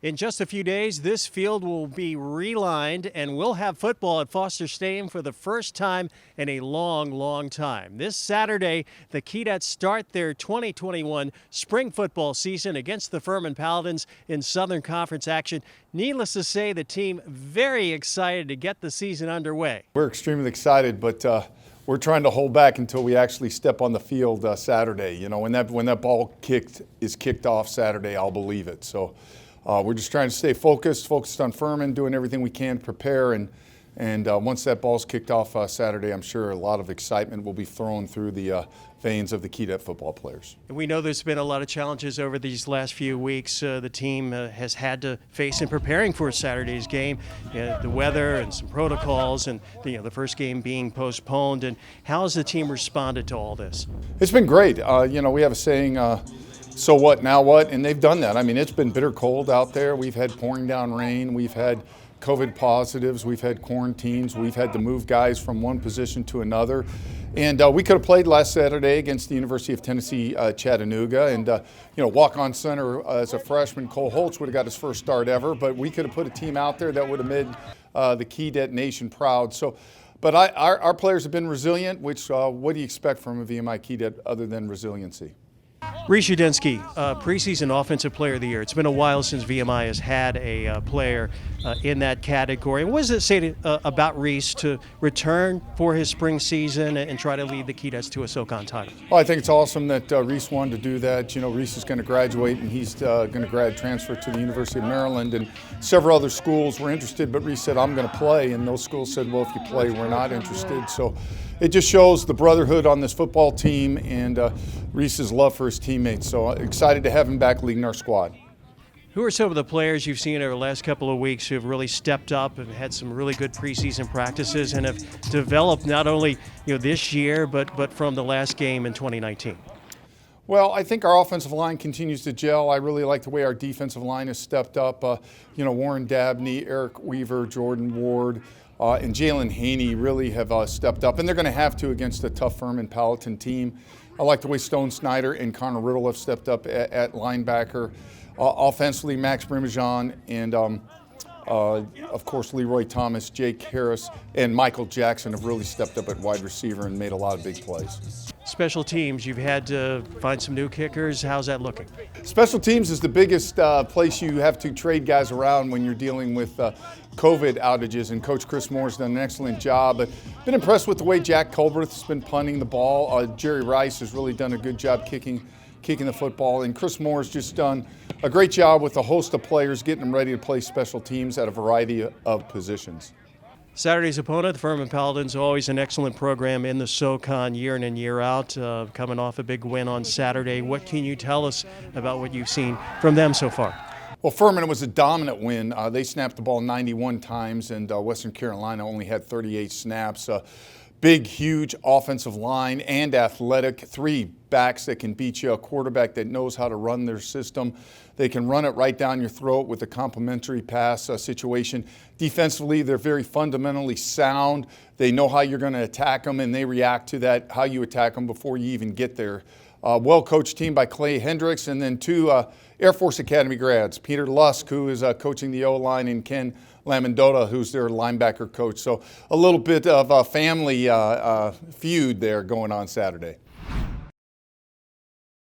In just a few days, this field will be relined and we'll have football at Foster Stadium for the first time in a long time. This Saturday, the Cadets start their 2021 spring football season against the Furman Paladins in Southern Conference action. Needless to say, the team very excited to get the season underway. We're extremely excited, but we're trying to hold back until we actually step on the field Saturday. You know, when that ball is kicked off Saturday, I'll believe it. So we're just trying to stay focused on Furman, doing everything we can to prepare. And once that ball's kicked off Saturday, I'm sure a lot of excitement will be thrown through the veins of the cadet football players. We know there's been a lot of challenges over these last few weeks. The team has had to face in preparing for Saturday's game, the weather and some protocols, and the first game being postponed. And how has the team responded to all this? It's been great. We have a saying, so what, now what? And they've done that. I mean, it's been bitter cold out there. We've had pouring down rain. We've had COVID positives. We've had quarantines. We've had to move guys from one position to another. And we could have played last Saturday against the University of Tennessee, Chattanooga. And, walk-on center as a freshman, Cole Holtz would have got his first start ever. But we could have put a team out there that would have made the Cadet Nation proud. But our players have been resilient, which what do you expect from a VMI Cadet other than resiliency? Reese Udinski, preseason Offensive Player of the Year. It's been a while since VMI has had a player in that category. And what does it say about Reese to return for his spring season and try to lead the Cadets to a SoCon title? Well, I think it's awesome that Reese wanted to do that. Reese is going to graduate, and he's going to transfer to the University of Maryland. And several other schools were interested, but Reese said, I'm going to play. And those schools said, well, if you play, we're not interested. So it just shows the brotherhood on this football team and Reese's love for his teammates. So excited to have him back leading our squad. Who are some of the players you've seen over the last couple of weeks who have really stepped up and had some really good preseason practices and have developed not only this year but from the last game in 2019? Well, I think our offensive line continues to gel. I really like the way our defensive line has stepped up. Warren Dabney, Eric Weaver, Jordan Ward, and Jalen Haney really have stepped up, and they're going to have to against a tough Furman Paladin team. I like the way Stone Snyder and Connor Riddle have stepped up at linebacker. Offensively, Max Brimijan and, of course, Leroy Thomas, Jake Harris, and Michael Jackson have really stepped up at wide receiver and made a lot of big plays. Special teams, you've had to find some new kickers. How's that looking? Special teams is the biggest place you have to trade guys around when you're dealing with COVID outages, and Coach Chris Moore's done an excellent job. But been impressed with the way Jack Culberth's been punting the ball. Jerry Rice has really done a good job kicking the football, and Chris Moore's just done a great job with a host of players getting them ready to play special teams at a variety of positions. Saturday's opponent, the Furman Paladins, always an excellent program in the SoCon year in and year out, coming off a big win on Saturday. What can you tell us about what you've seen from them so far? Well, Furman was a dominant win. They snapped the ball 91 times, and Western Carolina only had 38 snaps. Big, huge offensive line and athletic. 3 backs that can beat you, a quarterback that knows how to run their system. They can run it right down your throat with a complementary pass situation. Defensively, they're very fundamentally sound. They know how you're going to attack them, and they react to that, how you attack them before you even get there. Well-coached team by Clay Hendricks, and then 2 Air Force Academy grads, Peter Lusk, who is coaching the O-line, and Ken Lamandota, who's their linebacker coach. So a little bit of a family feud there going on Saturday.